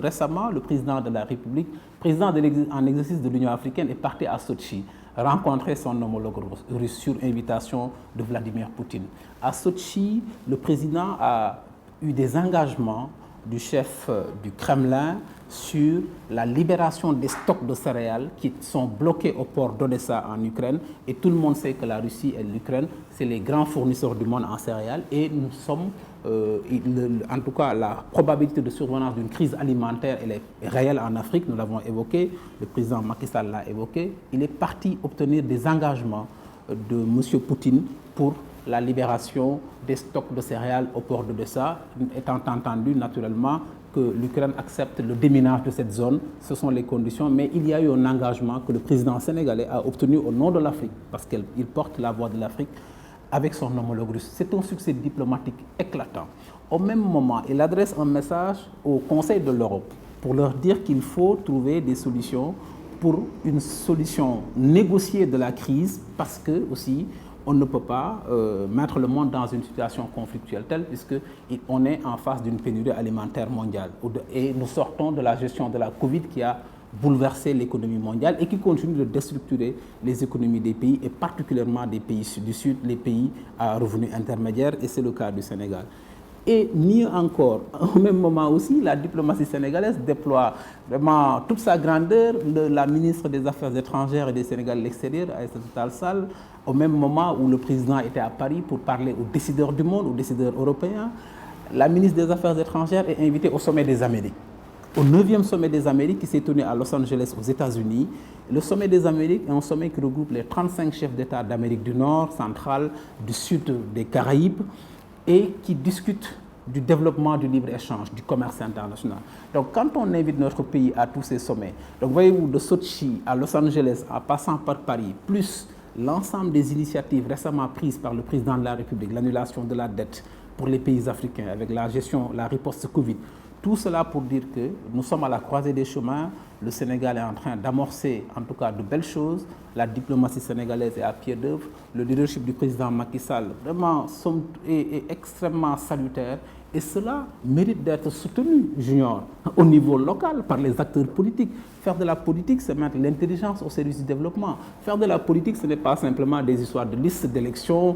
récemment, le président de la République, en exercice de l'Union africaine, est parti à Sotchi rencontrer son homologue russe sur invitation de Vladimir Poutine. À Sotchi, le président a eu des engagements du chef du Kremlin sur la libération des stocks de céréales qui sont bloqués au port d'Odessa en Ukraine. Et tout le monde sait que la Russie et l'Ukraine, c'est les grands fournisseurs du monde en céréales. Et nous sommes, en tout cas, la probabilité de survenance d'une crise alimentaire, elle est réelle en Afrique. Nous l'avons évoqué, le président Macky Sall l'a évoqué. Il est parti obtenir des engagements de M. Poutine pour la libération des stocks de céréales au port d'Odessa, étant entendu naturellement que l'Ukraine accepte le déminage de cette zone. Ce sont les conditions, mais il y a eu un engagement que le président sénégalais a obtenu au nom de l'Afrique, parce qu'il porte la voix de l'Afrique avec son homologue russe. C'est un succès diplomatique éclatant. Au même moment, il adresse un message au Conseil de l'Europe pour leur dire qu'il faut trouver des solutions pour une solution négociée de la crise, parce que aussi on ne peut pas mettre le monde dans une situation conflictuelle telle, puisqu'on est en face d'une pénurie alimentaire mondiale. Et nous sortons de la gestion de la Covid qui a bouleversé l'économie mondiale et qui continue de déstructurer les économies des pays, et particulièrement des pays du Sud, les pays à revenus intermédiaires, et c'est le cas du Sénégal. Et mieux encore, au même moment aussi, la diplomatie sénégalaise déploie vraiment toute sa grandeur. La ministre des Affaires étrangères et des Sénégal de l'extérieur, Aïssatou Tall Sall, au même moment où le président était à Paris pour parler aux décideurs du monde, aux décideurs européens, la ministre des Affaires étrangères est invitée au sommet des Amériques. Au 9e sommet des Amériques qui s'est tenu à Los Angeles aux États-Unis. Le sommet des Amériques est un sommet qui regroupe les 35 chefs d'État d'Amérique du Nord, centrale, du Sud, des Caraïbes, et qui discutent du développement du libre-échange, du commerce international. Donc quand on invite notre pays à tous ces sommets, donc voyez-vous, de Sotchi à Los Angeles, en passant par Paris, plus l'ensemble des initiatives récemment prises par le président de la République, l'annulation de la dette pour les pays africains avec la gestion, la riposte Covid, tout cela pour dire que nous sommes à la croisée des chemins. Le Sénégal est en train d'amorcer en tout cas de belles choses. La diplomatie sénégalaise est à pied d'œuvre. Le leadership du président Macky Sall vraiment est extrêmement salutaire. Et cela mérite d'être soutenu, Junior, au niveau local, par les acteurs politiques. Faire de la politique, c'est mettre l'intelligence au service du développement. Faire de la politique, ce n'est pas simplement des histoires de listes d'élections,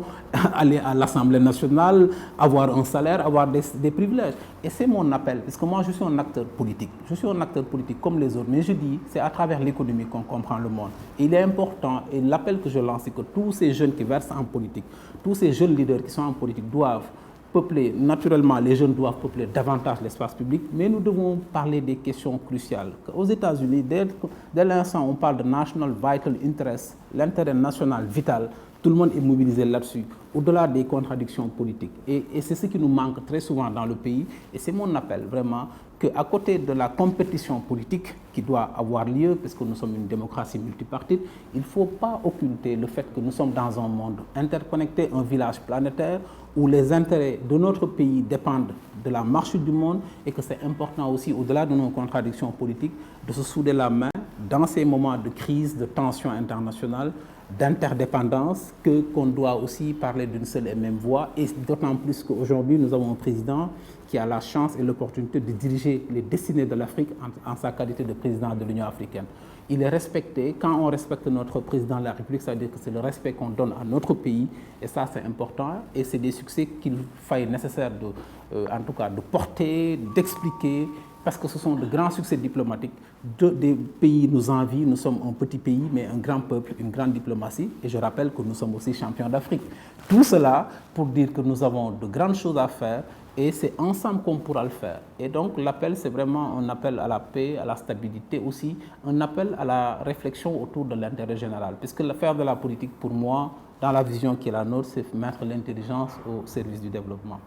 aller à l'Assemblée nationale, avoir un salaire, avoir des privilèges. Et c'est mon appel, parce que moi, je suis un acteur politique. Je suis un acteur politique comme les autres, mais je dis, c'est à travers l'économie qu'on comprend le monde. Et il est important, et l'appel que je lance, c'est que tous ces jeunes qui versent en politique, tous ces jeunes leaders qui sont en politique doivent peupler, naturellement, les jeunes doivent peupler davantage l'espace public, mais nous devons parler des questions cruciales. Aux États-Unis, dès l'instant où on parle de National Vital Interest, l'intérêt national vital, tout le monde est mobilisé là-dessus, au-delà des contradictions politiques. Et c'est ce qui nous manque très souvent dans le pays. Et c'est mon appel, vraiment, qu'à côté de la compétition politique qui doit avoir lieu, puisque nous sommes une démocratie multipartite, il ne faut pas occulter le fait que nous sommes dans un monde interconnecté, un village planétaire, où les intérêts de notre pays dépendent de la marche du monde, et que c'est important aussi, au-delà de nos contradictions politiques, de se souder la main dans ces moments de crise, de tension internationale, d'interdépendance, qu'on doit aussi parler d'une seule et même voix, et d'autant plus qu'aujourd'hui nous avons un président qui a la chance et l'opportunité de diriger les destinées de l'Afrique en sa qualité de président de l'Union africaine. Il est respecté. Quand on respecte notre président de la République, ça veut dire que c'est le respect qu'on donne à notre pays, et ça c'est important, et c'est des succès qu'il faille nécessaire en tout cas de porter, d'expliquer, parce que ce sont de grands succès diplomatiques. Des pays nous envient, nous sommes un petit pays, mais un grand peuple, une grande diplomatie, et je rappelle que nous sommes aussi champions d'Afrique. Tout cela pour dire que nous avons de grandes choses à faire, et c'est ensemble qu'on pourra le faire. Et donc l'appel, c'est vraiment un appel à la paix, à la stabilité aussi, un appel à la réflexion autour de l'intérêt général. Puisque faire de la politique, pour moi, dans la vision qui est la nôtre, c'est mettre l'intelligence au service du développement.